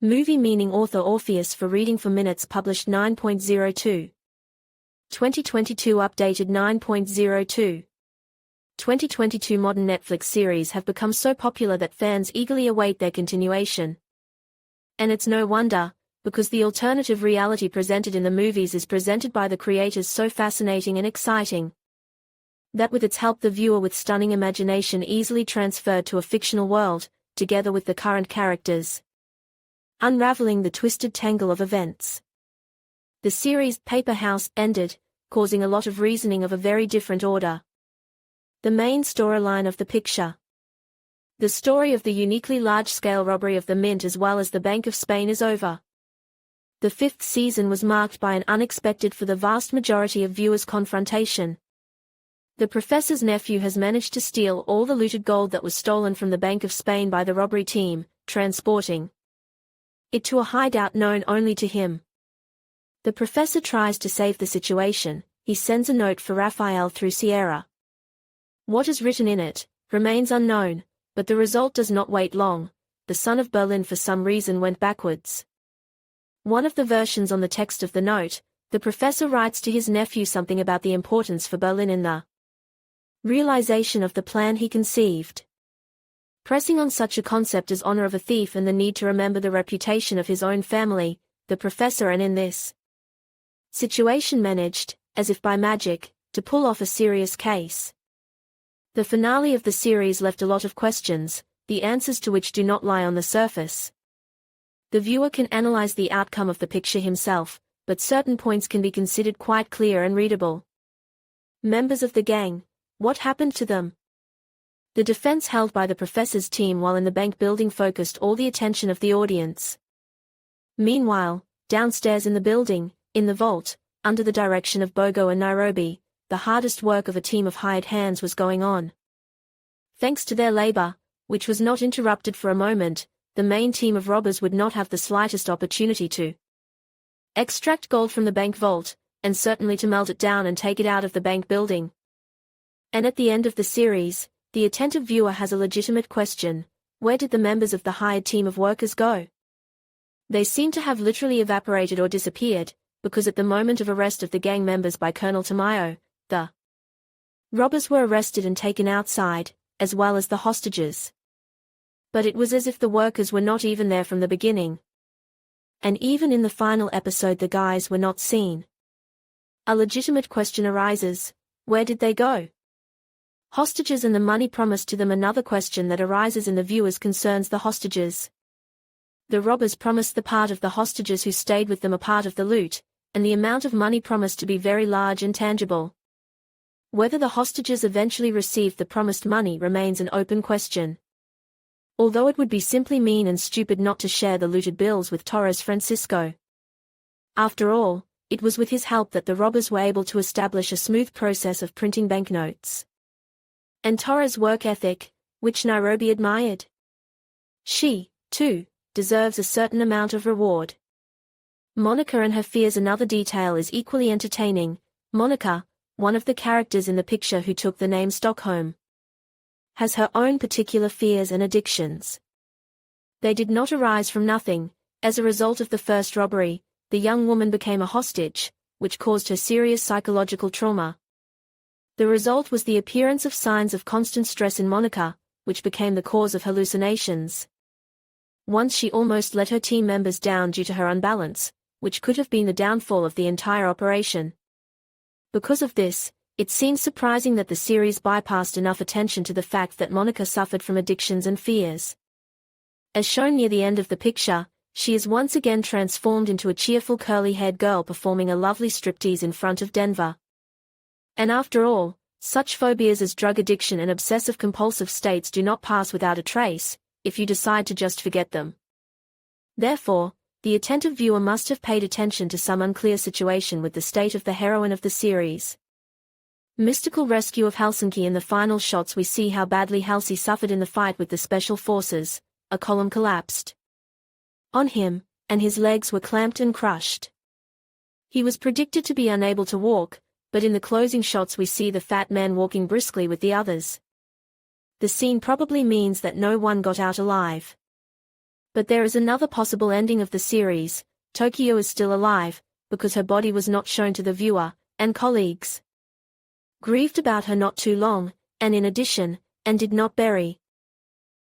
Movie meaning author Orpheus for Reading for Minutes published 9.02. 2022 updated 9.02. 2022 modern Netflix series have become so popular that fans eagerly await their continuation. And it's no wonder, because the alternative reality presented in the movies is presented by the creators so fascinating and exciting, that with its help the viewer with stunning imagination easily transferred to a fictional world, together with the current characters, unraveling the twisted tangle of events. The series Paper House ended, causing a lot of reasoning of a very different order. The main storyline of the picture. The story of the uniquely large-scale robbery of the Mint as well as the Bank of Spain is over. The fifth season was marked by an unexpected for the vast majority of viewers confrontation. The professor's nephew has managed to steal all the looted gold that was stolen from the Bank of Spain by the robbery team, transporting it to a hideout known only to him. The professor tries to save the situation. He sends a note for Raphael through Sierra. What is written in it remains unknown, but the result does not wait long. The son of Berlin for some reason went backwards. One of the versions on the text of the note, the professor writes to his nephew something about the importance for Berlin in the realization of the plan he conceived. Pressing on such a concept as honor of a thief and the need to remember the reputation of his own family, the professor and in this situation managed, as if by magic, to pull off a serious case. The finale of the series left a lot of questions, the answers to which do not lie on the surface. The viewer can analyze the outcome of the picture himself, but certain points can be considered quite clear and readable. Members of the gang, what happened to them? The defense held by the professor's team while in the bank building focused all the attention of the audience. Meanwhile, downstairs in the building, in the vault, under the direction of Bogo and Nairobi, the hardest work of a team of hired hands was going on. Thanks to their labor, which was not interrupted for a moment, the main team of robbers would not have the slightest opportunity to extract gold from the bank vault, and certainly to melt it down and take it out of the bank building. And at the end of the series, the attentive viewer has a legitimate question: where did the members of the hired team of workers go? They seem to have literally evaporated or disappeared, because at the moment of arrest of the gang members by Colonel Tamayo, the robbers were arrested and taken outside, as well as the hostages. But it was as if the workers were not even there from the beginning. And even in the final episode the guys were not seen. A legitimate question arises: where did they go? Hostages and the money promised to them. Another question that arises in the viewers concerns the hostages. The robbers promised the part of the hostages who stayed with them a part of the loot, and the amount of money promised to be very large and tangible. Whether the hostages eventually received the promised money remains an open question. Although it would be simply mean and stupid not to share the looted bills with Torres Francisco. After all, it was with his help that the robbers were able to establish a smooth process of printing banknotes. And Torres' work ethic, which Nairobi admired. She, too, deserves a certain amount of reward. Monica and her fears. Another detail is equally entertaining. Monica, one of the characters in the picture who took the name Stockholm, has her own particular fears and addictions. They did not arise from nothing. As a result of the first robbery, the young woman became a hostage, which caused her serious psychological trauma. The result was the appearance of signs of constant stress in Monica, which became the cause of hallucinations. Once she almost let her team members down due to her unbalance, which could have been the downfall of the entire operation. Because of this, it seems surprising that the series bypassed enough attention to the fact that Monica suffered from addictions and fears. As shown near the end of the picture, she is once again transformed into a cheerful curly-haired girl performing a lovely striptease in front of Denver. And after all, such phobias as drug addiction and obsessive-compulsive states do not pass without a trace, if you decide to just forget them. Therefore, the attentive viewer must have paid attention to some unclear situation with the state of the heroine of the series. Mystical rescue of Helsinki. In the final shots we see how badly Halsey suffered in the fight with the special forces. A column collapsed on him, and his legs were clamped and crushed. He was predicted to be unable to walk, but in the closing shots we see the fat man walking briskly with the others. The scene probably means that no one got out alive. But there is another possible ending of the series. Tokyo is still alive, because her body was not shown to the viewer, and colleagues grieved about her not too long, and in addition, and did not bury.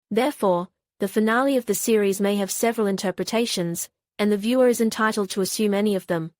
Therefore, the finale of the series may have several interpretations, and the viewer is entitled to assume any of them.